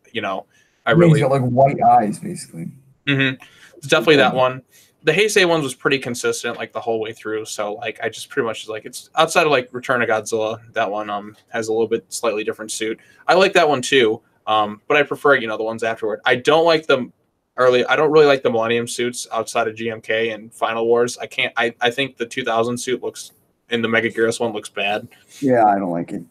I really. He's got like white eyes, basically. Mm-hmm. It's definitely that one. The Heisei ones was pretty consistent, like the whole way through. So like, I just pretty much like it's outside of like Return of Godzilla. That one has a little bit slightly different suit. I like that one too, but I prefer the ones afterward. I don't like them early. I don't really like the Millennium suits outside of GMK and Final Wars. I can't. I think the 2000 suit looks. And the Mega Gyros one looks bad. Yeah, I don't like it.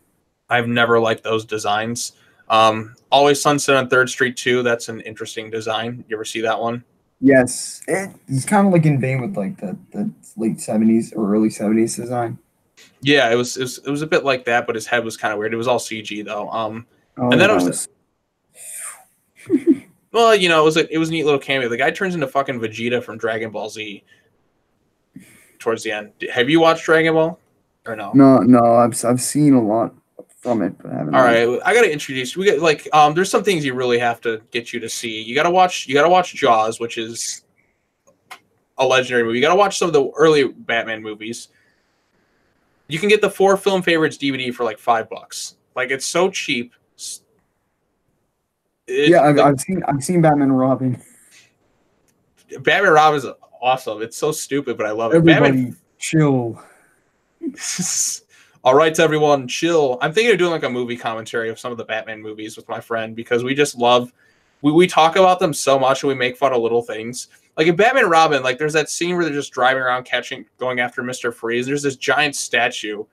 I've never liked those designs. Always Sunset on 3rd Street 2. That's an interesting design. You ever see that one? Yes. It's kind of like in vain with like the late 70s or early 70s design. Yeah, it was a bit like that, but his head was kind of weird. It was all CG though. And then it was well, it was a neat little cameo. The guy turns into fucking Vegeta from Dragon Ball Z. Towards the end, have you watched Dragon Ball or no? No, I've seen a lot from it, but I haven't. All right, I gotta introduce. We got like there's some things you really have to get you to see. You gotta watch Jaws, which is a legendary movie. You gotta watch some of the early Batman movies. You can get the 4 Film Favorites DVD for like $5. Like it's so cheap. I've seen Batman and Robin. Batman and Robin is awesome. It's so stupid, but I love it. Everybody chill. All right, everyone, chill. I'm thinking of doing like a movie commentary of some of the Batman movies with my friend because we just love. We talk about them so much and we make fun of little things. Like in Batman and Robin, like there's that scene where they're just driving around going after Mr. Freeze. There's this giant statue.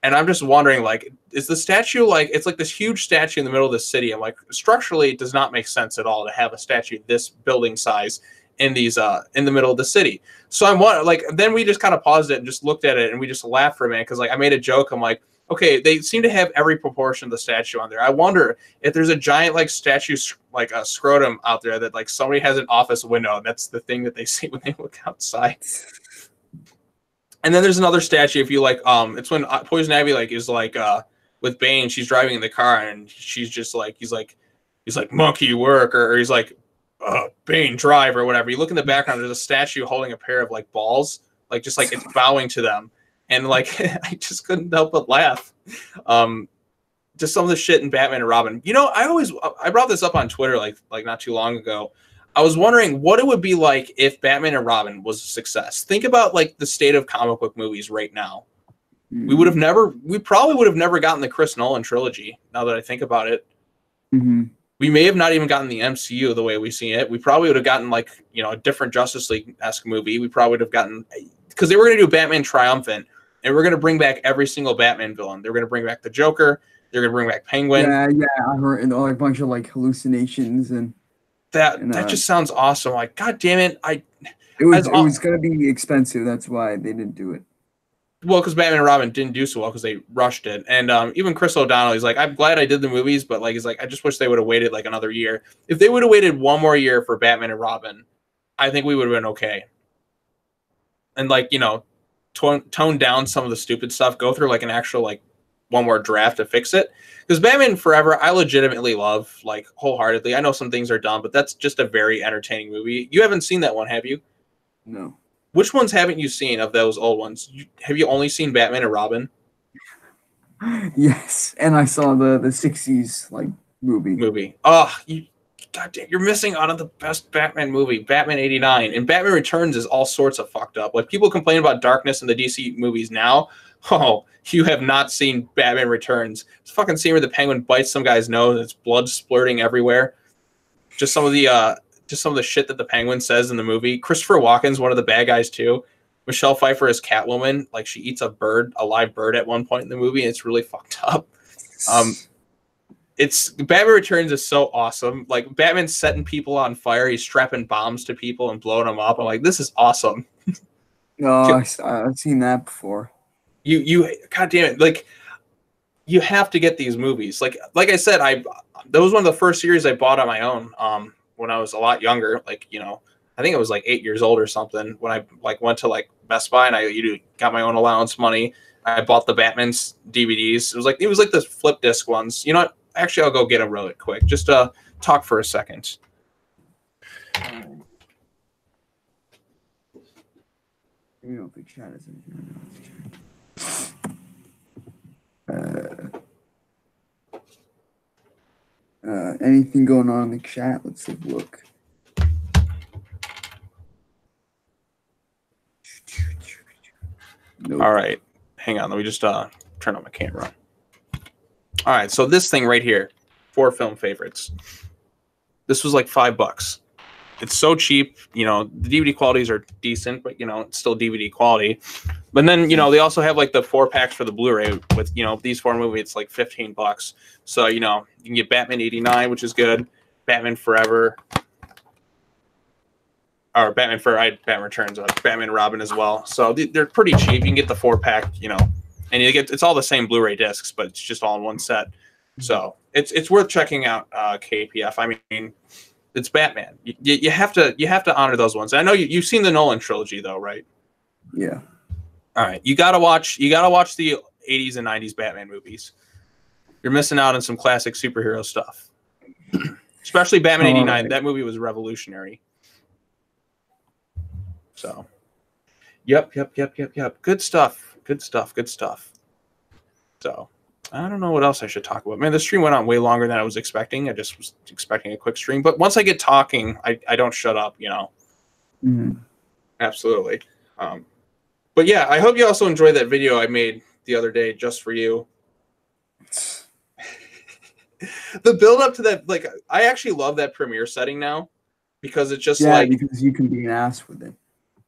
And I'm just wondering, like, is the statue like it's like this huge statue in the middle of the city? And like structurally, it does not make sense at all to have a statue this building size in these in the middle of the city. So I'm like, then we just kind of paused it and just looked at it and we just laughed for a minute because like I made a joke. I'm like, okay, they seem to have every proportion of the statue on there. I wonder if there's a giant like statue like a scrotum out there that like somebody has an office window. And that's the thing that they see when they look outside. And then there's another statue. If you like, it's when Poison Ivy like is like with Bane, she's driving in the car and she's just like he's like monkey work or he's like Bane drive or whatever. You look in the background, there's a statue holding a pair of like balls, like just like it's bowing to them, and like I just couldn't help but laugh. Just some of the shit in Batman and Robin. You know, I brought this up on Twitter like not too long ago. I was wondering what it would be like if Batman and Robin was a success. Think about like the state of comic book movies right now. We probably would have never gotten the Chris Nolan trilogy. Now that I think about it, we may have not even gotten the MCU the way we see it. We probably would have gotten like a different Justice League-esque movie. We probably would have gotten because they were going to do Batman Triumphant, and we're going to bring back every single Batman villain. They're going to bring back the Joker. They're going to bring back Penguin. Yeah, I heard a bunch of like hallucinations and. That just sounds awesome. Like, God damn it! It was going to be expensive. That's why they didn't do it. Well, because Batman and Robin didn't do so well because they rushed it, and even Chris O'Donnell, he's like, I'm glad I did the movies, but like, he's like, I just wish they would have waited like another year. If they would have waited one more year for Batman and Robin, I think we would have been okay. And like tone down some of the stupid stuff, go through like an actual like one more draft to fix it. Because Batman Forever, I legitimately love, like, wholeheartedly. I know some things are dumb, but that's just a very entertaining movie. You haven't seen that one, have you? No. Which ones haven't you seen of those old ones? Have you only seen Batman and Robin? Yes, and I saw the 60s, like, movie. Oh, goddamn, you're missing out on the best Batman movie, Batman 89. And Batman Returns is all sorts of fucked up. Like, people complain about darkness in the DC movies now. Oh, you have not seen Batman Returns. It's a fucking scene where the Penguin bites some guy's nose and it's blood splurting everywhere. Just some of the shit that the Penguin says in the movie. Christopher Walken's one of the bad guys too. Michelle Pfeiffer is Catwoman. Like she eats a live bird at one point in the movie, and it's really fucked up. It's Batman Returns is so awesome. Like Batman's setting people on fire. He's strapping bombs to people and blowing them up. I'm like, this is awesome. No, I've seen that before. You God damn it! Like you have to get these movies. Like I said, that was one of the first series I bought on my own. When I was a lot younger, like I think I was like 8 years old or something. When I like went to like Best Buy and I got my own allowance money. I bought the Batman's DVDs. It was like the flip disc ones. You know what? Actually, I'll go get them really quick. Just talk for a second. You know, big chat isn't. Anything going on in the chat? Let's take a look. Nope. All right, hang on. Let me just turn on my camera. All right, so this thing right here, 4 film favorites. This was like $5. It's so cheap. The DVD qualities are decent, but it's still DVD quality. But then they also have like the 4 packs for the Blu-ray with these 4 movies. It's like $15. So you can get Batman 89, which is good. Batman Forever, or Batman Returns, Batman and Robin as well. So they're pretty cheap. You can get the 4 pack, and it's all the same Blu-ray discs, but it's just all in one set. So it's worth checking out. KPF. I mean, it's Batman. You have to honor those ones. I know you've seen the Nolan trilogy though, right? Yeah. All right, you gotta watch the 80s and 90s Batman movies. You're missing out on some classic superhero stuff. Especially Batman '89. Right. That movie was revolutionary. So, yep. Good stuff. So, I don't know what else I should talk about. Man, the stream went on way longer than I was expecting. I just was expecting a quick stream. But once I get talking, I don't shut up, you know. Mm-hmm. Absolutely. But yeah, I hope you also enjoyed that video I made the other day just for you. The build up to that, like, I actually love that premiere setting now because it's just because you can be an ass with it.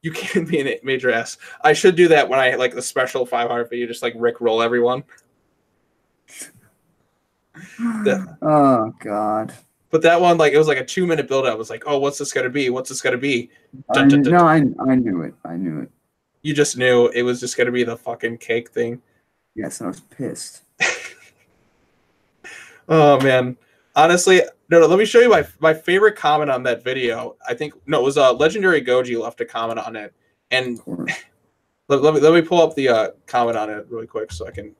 You can be a major ass. I should do that when I like the special 500 video, just like Rick roll everyone. Oh God. But that one, like, it was like a 2-minute build up. I was like, oh, what's this gonna be? What's this gonna be? I knew it. You just knew it was just gonna be the fucking cake thing. Yes, I was pissed. Oh man. Honestly, no, let me show you my favorite comment on that video. I think it was Legendary Goji left a comment on it. And let me pull up the comment on it really quick so I can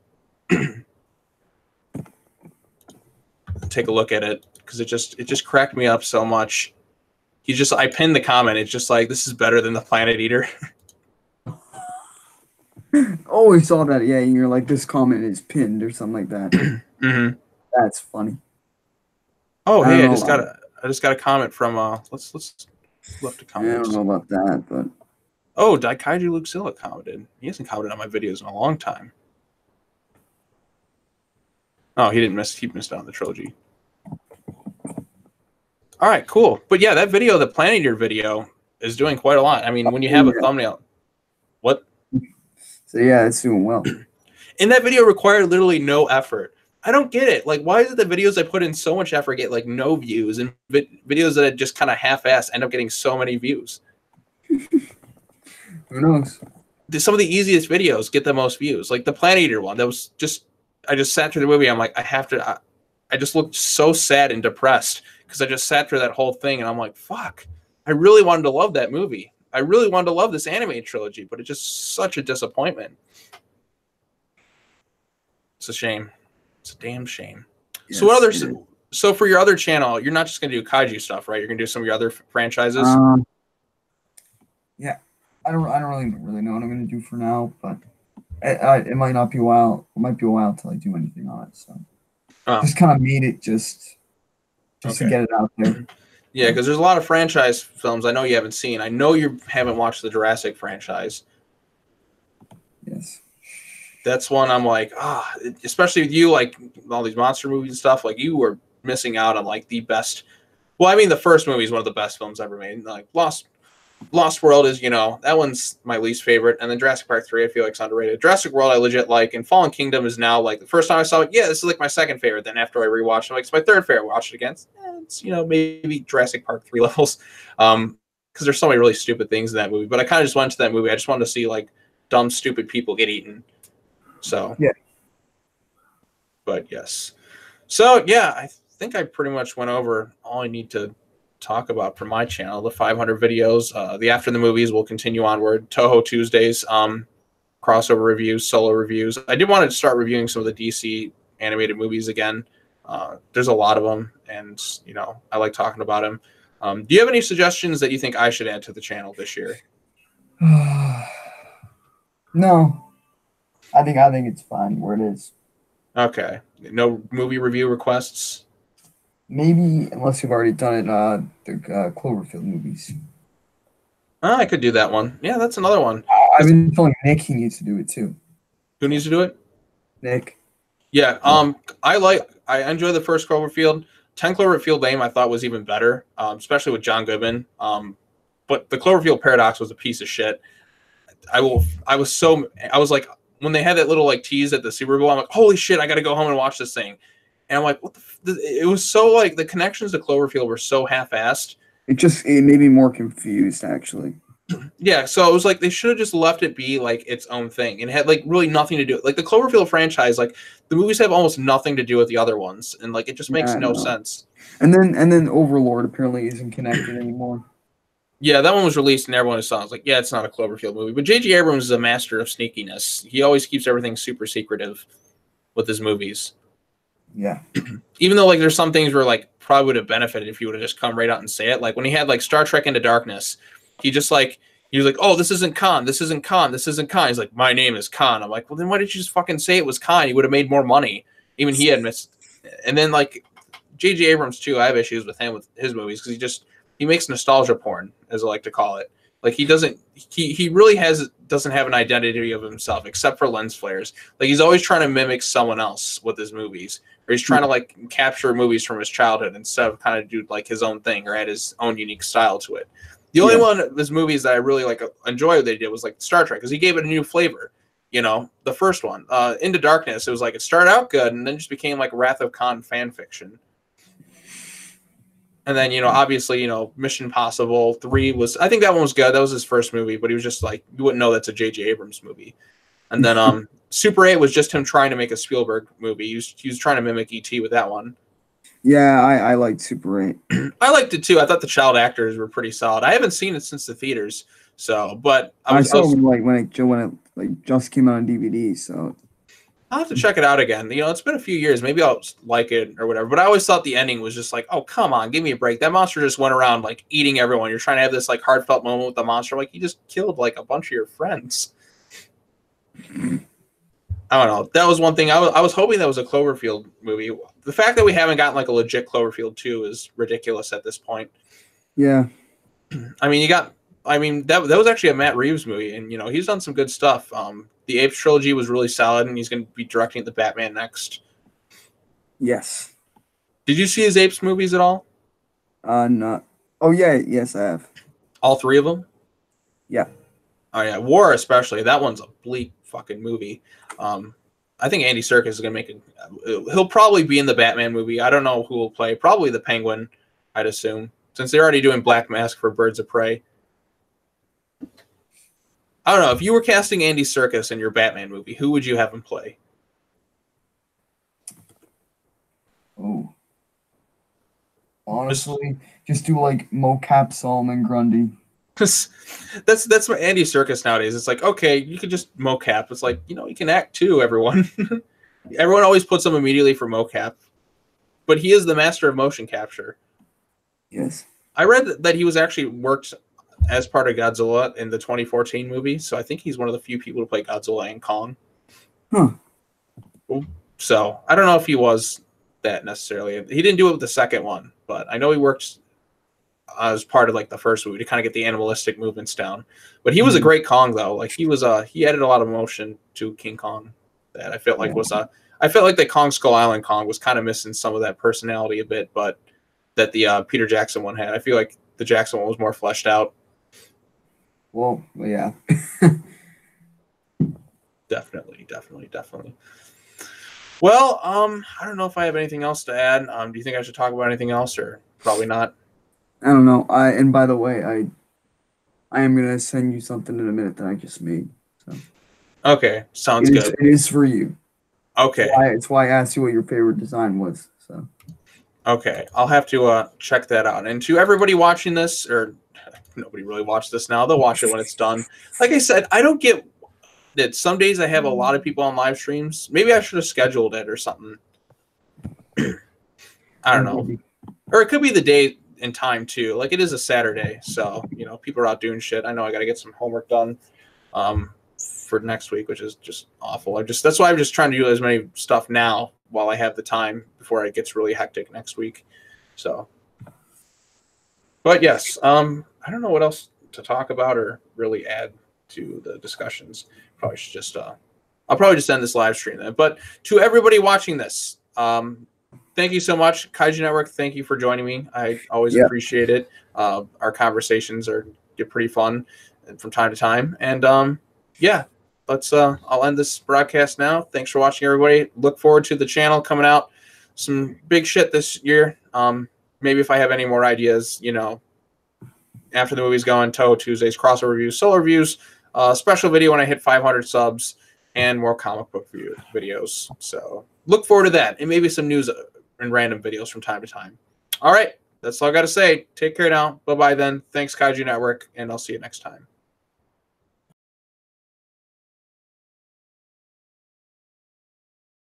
take a look at it, because it just cracked me up so much. I pinned the comment. It's just like, this is better than the Planet Eater. Always saw that. Yeah, you're like, this comment is pinned or something like that. Mm-hmm. That's funny. Oh, hey, I just got a comment from let's left a comment. I don't know about that, but oh, Daikaiju Luxilla commented. He hasn't commented on my videos in a long time. Oh, he missed out on the trilogy. All right, cool. But yeah, that video, the Planet Eater video, is doing quite a lot. I mean, when you have a thumbnail. What? So yeah, it's doing well. And that video required literally no effort. I don't get it. Like, why is it the videos I put in so much effort get like no views, and videos that I just kind of half-ass end up getting so many views? Who knows? Some of the easiest videos get the most views. Like the Planet Eater one, that was just, I just sat through the movie. I'm like, I just looked so sad and depressed because I just sat through that whole thing, and I'm like, fuck, I really wanted to love that movie. I really wanted to love this anime trilogy, but it's just such a disappointment. It's a shame. It's a damn shame. Yes, so for your other channel, you're not just going to do kaiju stuff, right? You're going to do some of your other franchises? Yeah. I don't really know what I'm going to do for now, but it might not be a while. It might be a while till I do anything on it. So just kind of made it just to get it out there. Yeah, because there's a lot of franchise films I know you haven't seen. I know you haven't watched the Jurassic franchise. Yes. That's one I'm like, especially with you, like all these monster movies and stuff, like you were missing out on like the best. Well, I mean, the first movie is one of the best films ever made. Like Lost World is, that one's my least favorite. And then Jurassic Park 3, I feel like is underrated. Jurassic World, I legit like. And Fallen Kingdom is now like the first time I saw it. Yeah, this is like my second favorite. Then after I rewatched it, I'm like, it's my third favorite. I watched it again. It's, maybe Jurassic Park 3 levels. Because there's so many really stupid things in that movie. But I kind of just went to that movie. I just wanted to see like dumb, stupid people get eaten. So, yeah. But yes. So, yeah, I think I pretty much went over all I need to talk about for my channel. The 500 videos, the After the Movies will continue onward. Toho Tuesdays, crossover reviews, solo reviews. I did want to start reviewing some of the DC animated movies again. There's a lot of them, and, I like talking about them. Do you have any suggestions that you think I should add to the channel this year? No. I think it's fine where it is. Okay. No movie review requests? Maybe, unless you've already done it, the Cloverfield movies. I could do that one. Yeah, that's another one. I've been telling Nick he needs to do it too. Who needs to do it? Nick. Yeah. I enjoy the first Cloverfield. 10 Cloverfield Lane I thought was even better, especially with John Goodman. But the Cloverfield Paradox was a piece of shit. I was like, when they had that little like tease at the Super Bowl, I'm like, holy shit, I got to go home and watch this thing. And I'm like, what it was so like the connections to Cloverfield were so half-assed. It made me more confused, actually. Yeah, so it was like they should have just left it be like its own thing and had like really nothing to do. Like the Cloverfield franchise, like the movies have almost nothing to do with the other ones, and like it just makes no sense. And then Overlord apparently isn't connected anymore. Yeah, that one was released and everyone saw it. It's like, yeah, it's not a Cloverfield movie. But J.J. Abrams is a master of sneakiness. He always keeps everything super secretive with his movies. Yeah. Even though like there's some things where like probably would have benefited if you would have just come right out and say it. Like when he had like Star Trek Into Darkness, he was like, oh, this isn't Khan, this isn't Khan, this isn't Khan. He's like, my name is Khan. I'm like, well then why did you just fucking say it was Khan? He would have made more money. Even he had missed. And then like J.J. Abrams too, I have issues with him with his movies because he makes nostalgia porn, as I like to call it. Like he really doesn't have an identity of himself except for lens flares. Like he's always trying to mimic someone else with his movies, or he's trying to like capture movies from his childhood instead of kind of do like his own thing or add his own unique style to it. The only one of his movies that I really like enjoy what they did was like Star Trek because he gave it a new flavor. You know, the first one, Into Darkness, it was like it started out good and then just became like Wrath of Khan fan fiction. And then, you know, obviously, you know, Mission Impossible 3 was, I think that one was good. That was his first movie, but he was just like, you wouldn't know that's a J.J. Abrams movie. And then Super 8 was just him trying to make a Spielberg movie. He was trying to mimic E.T. with that one. Yeah, I liked Super 8. I liked it too. I thought the child actors were pretty solid. I haven't seen it since the theaters, so, but I saw it like when it like just came out on DVD, so I'll have to check it out again. You know, it's been a few years. Maybe I'll like it or whatever. But I always thought the ending was just like, oh, come on, give me a break. That monster just went around like eating everyone. You're trying to have this like heartfelt moment with the monster. Like you just killed like a bunch of your friends. I don't know. That was one thing. I was hoping that was a Cloverfield movie. The fact that we haven't gotten like a legit Cloverfield 2 is ridiculous at this point. Yeah. I mean, that was actually a Matt Reeves movie, and you know he's done some good stuff. The Apes trilogy was really solid, and he's going to be directing the Batman next. Yes. Did you see his Apes movies at all? Not. Oh yeah, yes I have. All three of them? Yeah. Oh yeah, War especially. That one's a bleak fucking movie. I think Andy Serkis is going to make he'll probably be in the Batman movie. I don't know who will play. Probably the Penguin, I'd assume, since they're already doing Black Mask for Birds of Prey. I don't know. If you were casting Andy Serkis in your Batman movie, who would you have him play? Oh. Honestly, just do like mocap Solomon Grundy. That's what Andy Serkis nowadays. It's like, okay, you can just mocap. It's like, you know, you can act too, everyone. Everyone always puts him immediately for mocap. But he is the master of motion capture. Yes. I read that he was actually worked as part of Godzilla in the 2014 movie, so I think he's one of the few people to play Godzilla and Kong. Huh. So I don't know if he was that necessarily. He didn't do it with the second one, but I know he worked as part of like the first movie to kind of get the animalistic movements down. But he was a great Kong though. Like he added a lot of emotion to King Kong that I felt like I felt like the Kong Skull Island Kong was kind of missing some of that personality a bit, but that the Peter Jackson one had. I feel like the Jackson one was more fleshed out. Well, yeah. Definitely. Well, I don't know if I have anything else to add. Do you think I should talk about anything else, or probably not? I don't know. And by the way, I am gonna send you something in a minute that I just made. So. Okay, sounds good. It is for you. Okay. It's why I asked you what your favorite design was. So. Okay, I'll have to check that out. And to everybody watching this, or nobody really watched this now, they'll watch it when it's done. Like I said, I don't get that. Some days I have a lot of people on live streams. Maybe I should have scheduled it or something. I don't know. Or it could be the day and time too. Like it is a Saturday, so you know people are out doing shit. I know I got to get some homework done for next week, which is just awful. That's why I'm just trying to do as many stuff now while I have the time before it gets really hectic next week. So, but yes, I don't know what else to talk about or really add to the discussions. Probably should just I'll probably just end this live stream then. But to everybody watching this, thank you so much, Kaiju Network. Thank you for joining me. I always appreciate it. Our conversations get pretty fun from time to time. And let's I'll end this broadcast now. Thanks for watching, everybody. Look forward to the channel coming out. Some big shit this year. Maybe if I have any more ideas, you know, after the movie's going, Toho Tuesdays, crossover reviews, solo reviews, special video when I hit 500 subs, and more comic book videos. So look forward to that, and maybe some news and random videos from time to time. All right, that's all I got to say. Take care now. Bye-bye then. Thanks, Kaiju Network, and I'll see you next time.